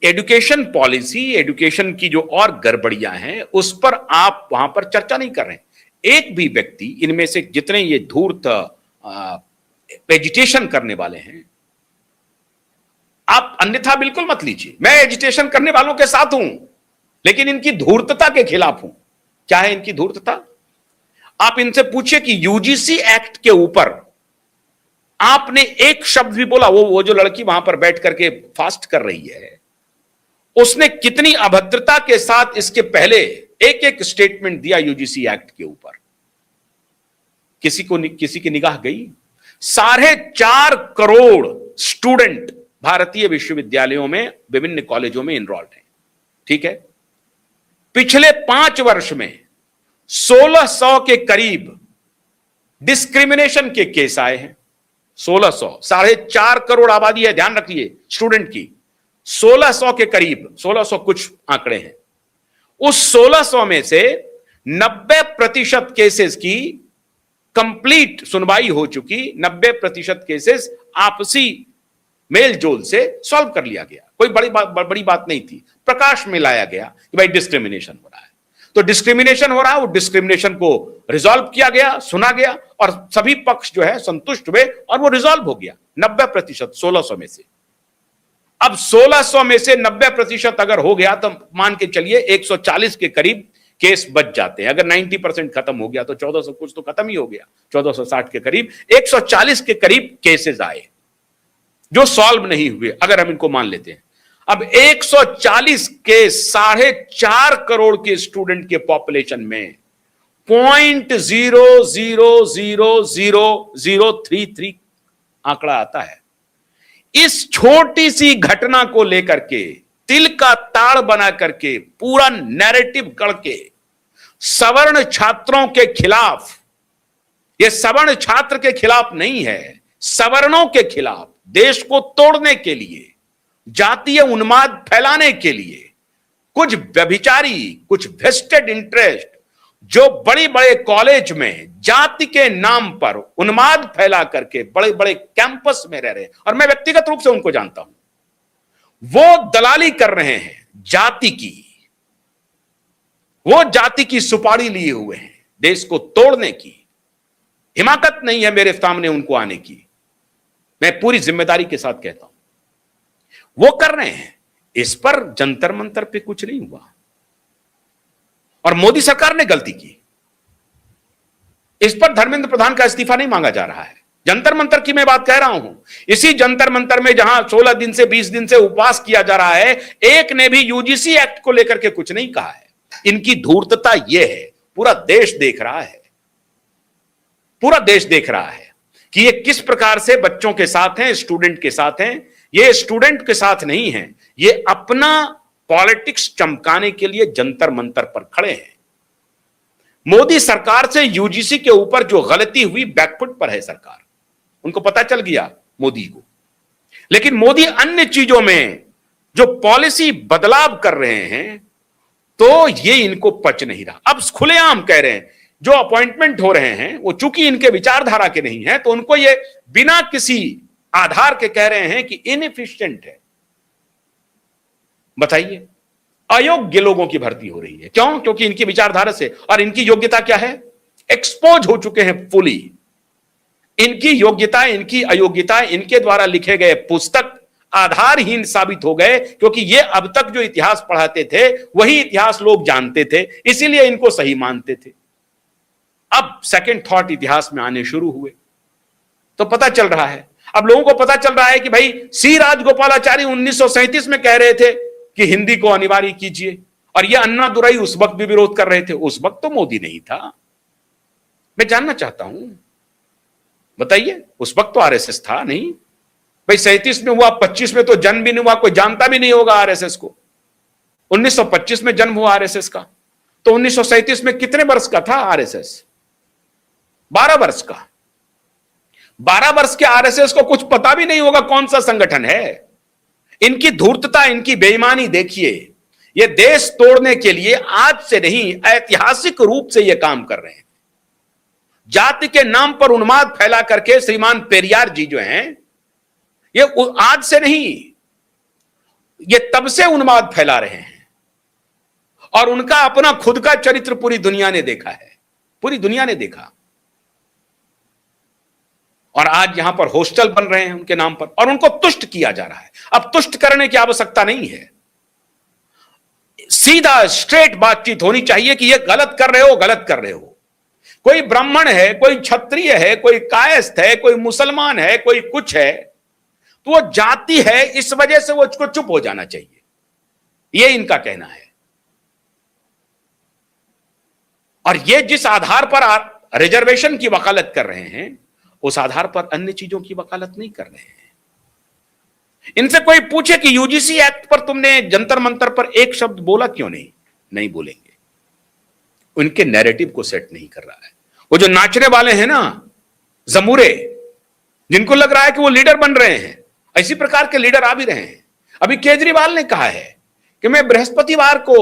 Education policy, education की जो और गड़बड़ियां हैं उस पर आप वहां पर चर्चा नहीं कर रहे हैं। एक भी व्यक्ति इनमें से जितने ये धूर्त एजिटेशन करने वाले हैं, आप अन्यथा बिल्कुल मत लीजिए, मैं एजिटेशन करने वालों के साथ हूं, लेकिन इनकी धूर्तता के खिलाफ हूं। क्या है इनकी धूर्तता? आप इनसे पूछिए कि यूजीसी एक्ट के ऊपर आपने एक शब्द भी बोला, वो जो लड़की वहां पर बैठ करके फास्ट कर रही है, उसने कितनी अभद्रता के साथ इसके पहले एक एक स्टेटमेंट दिया यूजीसी एक्ट के ऊपर। किसी की निगाह गई? 4.5 करोड़ स्टूडेंट भारतीय विश्वविद्यालयों में, विभिन्न कॉलेजों में इनरोल्ड हैं, ठीक है। पिछले 5 वर्ष में 1600 के करीब डिस्क्रिमिनेशन के केस आए हैं। 1600, 4.5 करोड़ आबादी है, ध्यान रखिए स्टूडेंट की। 1600 के करीब, 1600 कुछ आंकड़े हैं, उस 1600 में से 90% केसेस की कंप्लीट सुनवाई हो चुकी। 90% केसेस आपसी मेल जोल से सॉल्व कर लिया गया, कोई बड़ी बात नहीं थी। प्रकाश में लाया गया कि भाई डिस्क्रिमिनेशन हो रहा है, तो डिस्क्रिमिनेशन हो रहा है, वो डिस्क्रिमिनेशन को रिजॉल्व किया गया, सुना गया और सभी पक्ष जो है संतुष्ट हुए और वो रिजॉल्व हो गया 90%, 1600 में से। अब 1600 में से 90% अगर हो गया तो मान के चलिए 140 के करीब केस बच जाते हैं। अगर 90% खत्म हो गया तो 1400 कुछ तो खत्म ही हो गया, 1460 के करीब। 140 के करीब केसेस आए जो सॉल्व नहीं हुए, अगर हम इनको मान लेते हैं। अब 140 के 4.5 करोड़ के स्टूडेंट के पॉपुलेशन में 0.000033 आंकड़ा आता है। इस छोटी सी घटना को लेकर के तिल का ताड़ बना करके पूरा नैरेटिव गढ़ के सवर्ण छात्रों के खिलाफ, यह सवर्ण छात्र के खिलाफ नहीं है, सवर्णों के खिलाफ, देश को तोड़ने के लिए, जातीय उन्माद फैलाने के लिए कुछ व्यभिचारी, कुछ वेस्टेड इंटरेस्ट जो बड़े बड़े कॉलेज में जाति के नाम पर उन्माद फैला करके बड़े बड़े कैंपस में रह रहे हैं, और मैं व्यक्तिगत रूप से उनको जानता हूं, वो दलाली कर रहे हैं जाति की, वो जाति की सुपारी लिए हुए हैं देश को तोड़ने की। हिमाकत नहीं है मेरे सामने उनको आने की, मैं पूरी जिम्मेदारी के साथ कहता हूं, वो कर रहे हैं। इस पर जंतर मंतर पे कुछ नहीं हुआ और मोदी सरकार ने गलती की। इस पर धर्मेंद्र प्रधान का इस्तीफा नहीं मांगा जा रहा है। जंतर मंतर की मैं बात कह रहा हूं, इसी जंतर मंतर में जहां 16 दिन से 20 दिन से उपवास किया जा रहा है, एक ने भी यूजीसी एक्ट को लेकर के कुछ नहीं कहा है। इनकी धूर्तता यह है, पूरा देश देख रहा है, पूरा देश देख रहा है कि ये किस प्रकार से बच्चों के साथ हैं, स्टूडेंट के साथ हैं। ये स्टूडेंट के साथ नहीं है, ये अपना पॉलिटिक्स चमकाने के लिए जंतर मंतर पर खड़े हैं। मोदी सरकार से यूजीसी के ऊपर जो गलती हुई, बैकफुट पर है सरकार, उनको पता चल गया मोदी को। लेकिन मोदी अन्य चीजों में जो पॉलिसी बदलाव कर रहे हैं, तो ये इनको पच नहीं रहा। अब खुलेआम कह रहे हैं जो अपॉइंटमेंट हो रहे हैं वो चूंकि इनके विचारधारा के नहीं है, तो उनको ये बिना किसी आधार के कह रहे हैं कि इनएफिशिएंट है। बताइए, अयोग्य लोगों की भर्ती हो रही है, क्यों? क्योंकि इनकी विचारधारा से, और इनकी योग्यता क्या है, एक्सपोज हो चुके हैं फुली। इनकी योग्यता, इनकी अयोग्यता, इनके द्वारा लिखे गए पुस्तक आधारहीन साबित हो गए, क्योंकि ये अब तक जो इतिहास पढ़ाते थे वही इतिहास लोग जानते थे, इसीलिए इनको सही मानते थे। अब सेकंड थॉट इतिहास में आने शुरू हुए तो पता चल रहा है, अब लोगों को पता चल रहा है कि भाई सी राजगोपालाचारी 1937 में कह रहे थे कि हिंदी को अनिवार्य कीजिए, और ये अन्ना दुराई उस वक्त भी विरोध कर रहे थे। उस वक्त तो मोदी नहीं था। मैं जानना चाहता हूं, बताइए, उस वक्त तो आरएसएस था नहीं भाई। 37 में हुआ, 25 में तो जन्म भी नहीं हुआ, कोई जानता भी नहीं होगा आरएसएस को। 1925 में जन्म हुआ आरएसएस का, तो 1937 में कितने वर्ष का था आरएसएस? 12 वर्ष का। 12 वर्ष के आरएसएस को कुछ पता भी नहीं होगा कौन सा संगठन है। इनकी धूर्तता, इनकी बेईमानी देखिए। ये देश तोड़ने के लिए आज से नहीं, ऐतिहासिक रूप से ये काम कर रहे हैं। जाति के नाम पर उन्माद फैला करके श्रीमान पेरियार जी जो हैं, ये आज से नहीं, ये तब से उन्माद फैला रहे हैं और उनका अपना खुद का चरित्र पूरी दुनिया ने देखा है, पूरी दुनिया ने देखा। और आज यहां पर हॉस्टल बन रहे हैं उनके नाम पर और उनको तुष्ट किया जा रहा है। अब तुष्ट करने की आवश्यकता नहीं है, सीधा स्ट्रेट बातचीत होनी चाहिए कि ये गलत कर रहे हो, गलत कर रहे हो। कोई ब्राह्मण है, कोई क्षत्रिय है, कोई कायस्थ है, कोई मुसलमान है, कोई कुछ है, तो वो जाति है, इस वजह से वो उसको चुप हो जाना चाहिए, ये इनका कहना है। और ये जिस आधार पर रिजर्वेशन की वकालत कर रहे हैं, उस आधार पर अन्य चीजों की वकालत नहीं कर रहे हैं। इनसे कोई पूछे कि यूजीसी एक्ट पर तुमने जंतर मंतर पर एक शब्द बोला क्यों नहीं, नहीं बोलेंगे। उनके नैरेटिव को सेट नहीं कर रहा है। वो जो नाचने वाले हैं ना, जमूरे, जिनको लग रहा है कि वो लीडर बन रहे हैं, इसी प्रकार के लीडर आ भी रहे हैं। अभी केजरीवाल ने कहा है कि मैं बृहस्पतिवार को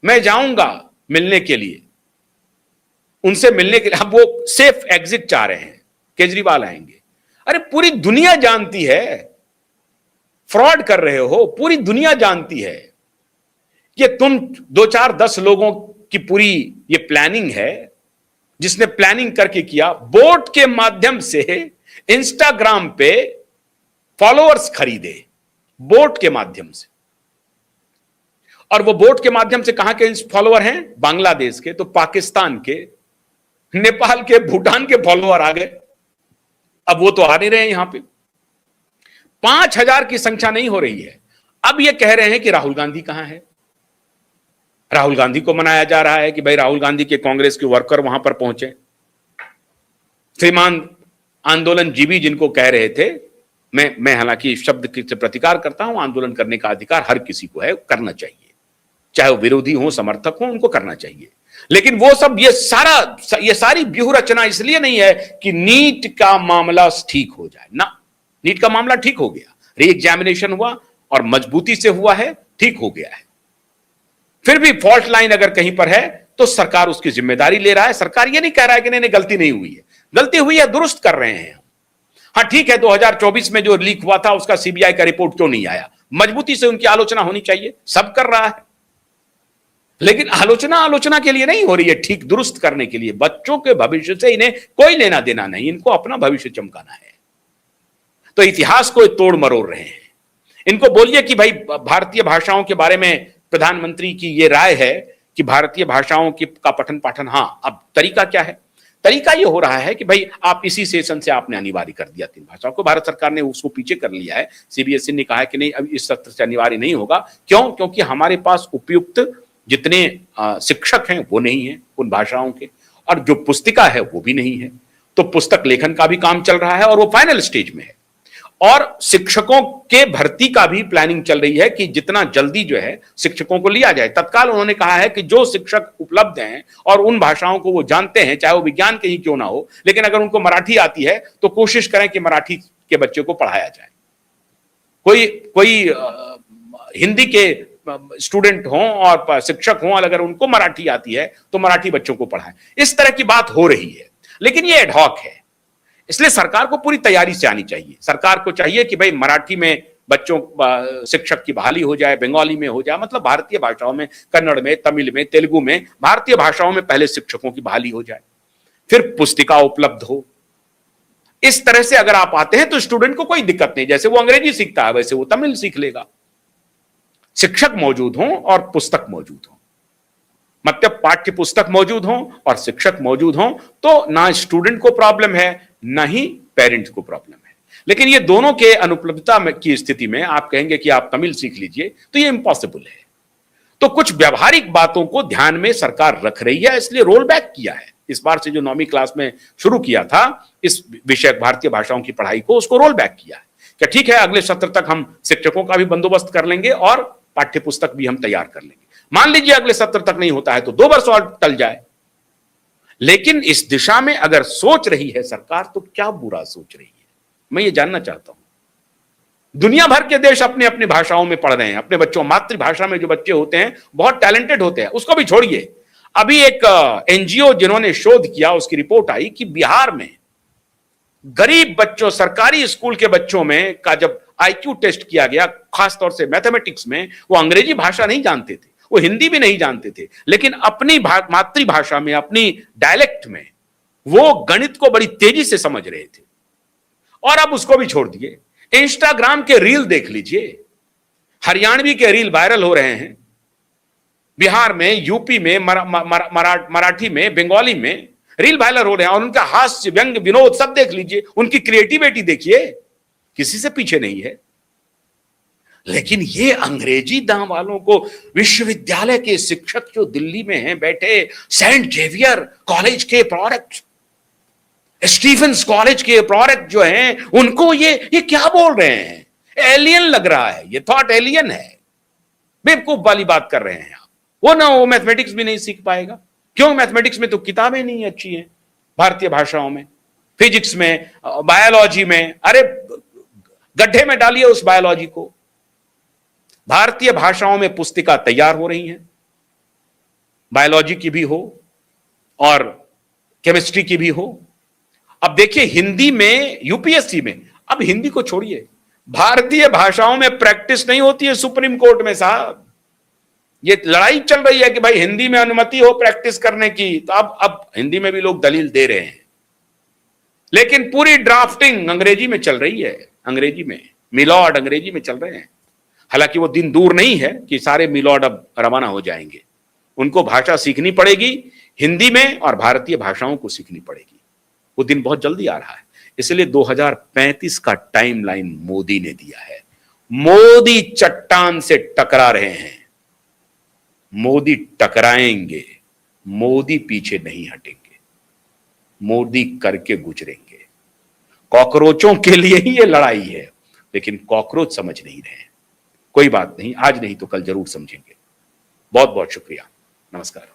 मैं जाऊंगा मिलने के लिए, उनसे मिलने के लिए। अब वो सेफ एग्जिट चाह रहे हैं, केजरीवाल आएंगे। अरे पूरी दुनिया जानती है फ्रॉड कर रहे हो, पूरी दुनिया जानती है कि तुम 2-4-10 लोगों की पूरी ये प्लानिंग है, जिसने प्लानिंग करके किया, बोट के माध्यम से इंस्टाग्राम पे फॉलोअर्स खरीदे, बोट के माध्यम से। और वो बोट के माध्यम से कहां के फॉलोअर हैं? बांग्लादेश के, तो पाकिस्तान के, नेपाल के, भूटान के फॉलोअर आ गए। अब वो तो आ नहीं रहे यहां पे। 5,000 की संख्या नहीं हो रही है। अब ये कह रहे हैं कि राहुल गांधी कहां है। राहुल गांधी को मनाया जा रहा है कि भाई राहुल गांधी के कांग्रेस के वर्कर वहां पर पहुंचे। श्रीमान आंदोलन जीवी जिनको कह रहे थे, मैं हालांकि इस शब्द से प्रतिकार करता हूं, आंदोलन करने का अधिकार हर किसी को है, करना चाहिए, चाहे वो विरोधी हो, समर्थक हो, उनको करना चाहिए। लेकिन वो सब ये सारी व्यूह रचना इसलिए नहीं है कि नीट का मामला ठीक हो जाए ना। नीट का मामला ठीक हो गया, री एग्जामिनेशन हुआ और मजबूती से हुआ है, ठीक हो गया है। फिर भी फॉल्ट लाइन अगर कहीं पर है तो सरकार उसकी जिम्मेदारी ले रहा है। सरकार ये नहीं कह रहा है कि नहीं गलती नहीं हुई है, गलती हुई है, दुरुस्त कर रहे हैं। हाँ ठीक है, 2024 में जो लीक हुआ था उसका सीबीआई का रिपोर्ट क्यों नहीं आया? मजबूती से उनकी आलोचना होनी चाहिए, सब कर रहा है। लेकिन आलोचना के लिए नहीं हो रही है, ठीक दुरुस्त करने के लिए। बच्चों के भविष्य से इन्हें कोई लेना देना नहीं, इनको अपना भविष्य चमकाना है। तो इतिहास को तोड़ मरोड़ रहे हैं। इनको बोलिए कि भाई भारतीय भाषाओं के बारे में प्रधानमंत्री की ये राय है कि भारतीय भाषाओं का पठन पाठन, हाँ, अब तरीका क्या है? तरीका ये हो रहा है कि भाई आप इसी सेशन से आपने अनिवार्य कर दिया 3 भाषाओं को, भारत सरकार ने उसको पीछे कर लिया है। सीबीएसई ने कहा है कि नहीं, अब इस सत्र से अनिवार्य नहीं होगा। क्यों? क्योंकि हमारे पास उपयुक्त जितने शिक्षक हैं वो नहीं है उन भाषाओं के, और जो पुस्तिका है वो भी नहीं है। तो पुस्तक लेखन का भी काम चल रहा है और वो फाइनल स्टेज में है। और शिक्षकों के भर्ती का भी प्लानिंग चल रही है कि जितना जल्दी जो है शिक्षकों को लिया जाए। तत्काल उन्होंने कहा है कि जो शिक्षक उपलब्ध हैं और उन भाषाओं को वो जानते हैं, चाहे वो विज्ञान के ही क्यों ना हो, लेकिन अगर उनको मराठी आती है तो कोशिश करें कि मराठी के बच्चे को पढ़ाया जाए। कोई हिंदी के स्टूडेंट हों और शिक्षक हों, अगर उनको मराठी आती है तो मराठी बच्चों को पढ़ाएं। इस तरह की बात हो रही है, लेकिन ये एडहॉक है। इसलिए सरकार को पूरी तैयारी से आनी चाहिए। सरकार को चाहिए कि भाई मराठी में बच्चों शिक्षक की बहाली हो जाए, बंगाली में हो जाए, मतलब भारतीय भाषाओं में, कन्नड़ में, तमिल में, तेलुगु में, भारतीय भाषाओं में पहले शिक्षकों की बहाली हो जाए, फिर पुस्तिका उपलब्ध हो। इस तरह से अगर आप आते हैं तो स्टूडेंट को कोई दिक्कत नहीं। जैसे वो अंग्रेजी सीखता है वैसे वो तमिल सीख लेगा। शिक्षक मौजूद हों और पुस्तक मौजूद हो, मतलब पाठ्य पुस्तक मौजूद हो और शिक्षक मौजूद हो, तो ना स्टूडेंट को प्रॉब्लम है ना ही पेरेंट्स को प्रॉब्लम है। लेकिन ये दोनों के अनुपलब्धता की स्थिति में आप कहेंगे कि आप तमिल सीख लीजिए, तो ये इम्पॉसिबल है। तो कुछ व्यावहारिक बातों को ध्यान में सरकार रख रही है, इसलिए रोल बैक किया है। इस बार से जो 9वीं क्लास में शुरू किया था इस विषय भारतीय भाषाओं की पढ़ाई को, उसको रोल बैक किया है। क्या ठीक है, अगले सत्र तक हम शिक्षकों का भी बंदोबस्त कर लेंगे और पाठ्य पुस्तक भी हम तैयार कर लेंगे। मान लीजिए अगले सत्र तक नहीं होता है तो 2 वर्ष और टल जाए, लेकिन इस दिशा में अगर सोच रही है सरकार तो क्या बुरा सोच रही है, मैं ये जानना चाहता हूं। दुनिया भर के देश अपने अपनी भाषाओं में पढ़ रहे हैं, अपने बच्चों, मातृभाषा में जो बच्चे होते हैं बहुत टैलेंटेड होते हैं, उसको भी छोड़िए। अभी एक एनजीओ जिन्होंने शोध किया, उसकी रिपोर्ट आई कि बिहार में गरीब बच्चों, सरकारी स्कूल के बच्चों में का जब आईक्यू टेस्ट किया गया, खासतौर से मैथमेटिक्स में, वो अंग्रेजी भाषा नहीं जानते थे, वो हिंदी भी नहीं जानते थे, लेकिन अपनी मातृभाषा में, अपनी डायलेक्ट में वो गणित को बड़ी तेजी से समझ रहे थे। और अब उसको भी छोड़ दिए, इंस्टाग्राम के रील देख लीजिए, हरियाणवी के रील वायरल हो रहे हैं, बिहार में, यूपी में, मराठी में, बंगाली में रील वायरल हो रहे हैं, और उनका हास्य, व्यंग, विनोद सब देख लीजिए, उनकी क्रिएटिविटी देखिए, किसी से पीछे नहीं है। लेकिन ये अंग्रेजी दांव वालों को, विश्वविद्यालय के शिक्षक जो दिल्ली में हैं बैठे, सेंट जेवियर कॉलेज के प्रोडक्ट, स्टीफेंस कॉलेज के प्रोडक्ट जो हैं, उनको ये क्या बोल रहे हैं? एलियन लग रहा है, ये थॉट एलियन है, बेवकूफ वाली बात कर रहे हैं आप। वो मैथमेटिक्स भी नहीं सीख पाएगा। क्यों? मैथमेटिक्स में तो किताबें नहीं अच्छी हैं, भारतीय भाषाओं में, फिजिक्स में, बायोलॉजी में, अरे गड्ढे में डालिए उस बायोलॉजी को। भारतीय भाषाओं में पुस्तिका तैयार हो रही हैं, बायोलॉजी की भी हो और केमिस्ट्री की भी हो। अब देखिए, हिंदी में, यूपीएससी में, अब हिंदी को छोड़िए, भारतीय भाषाओं में प्रैक्टिस नहीं होती है सुप्रीम कोर्ट में साहब। ये लड़ाई चल रही है कि भाई हिंदी में अनुमति हो प्रैक्टिस करने की, तो अब हिंदी में भी लोग दलील दे रहे हैं, लेकिन पूरी ड्राफ्टिंग अंग्रेजी में चल रही है, अंग्रेजी में, मिलॉर्ड अंग्रेजी में चल रहे हैं। हालांकि वो दिन दूर नहीं है कि सारे मिलॉर्ड अब रवाना हो जाएंगे, उनको भाषा सीखनी पड़ेगी हिंदी में, और भारतीय भाषाओं को सीखनी पड़ेगी। वो दिन बहुत जल्दी आ रहा है, इसलिए 2035 का टाइमलाइन मोदी ने दिया है। मोदी चट्टान से टकरा रहे हैं, मोदी टकराएंगे, मोदी पीछे नहीं हटेंगे, मोदी करके गुजरेंगे। कॉकरोचों के लिए ही ये लड़ाई है, लेकिन कॉकरोच समझ नहीं रहे हैं। कोई बात नहीं, आज नहीं तो कल जरूर समझेंगे। बहुत बहुत शुक्रिया, नमस्कार।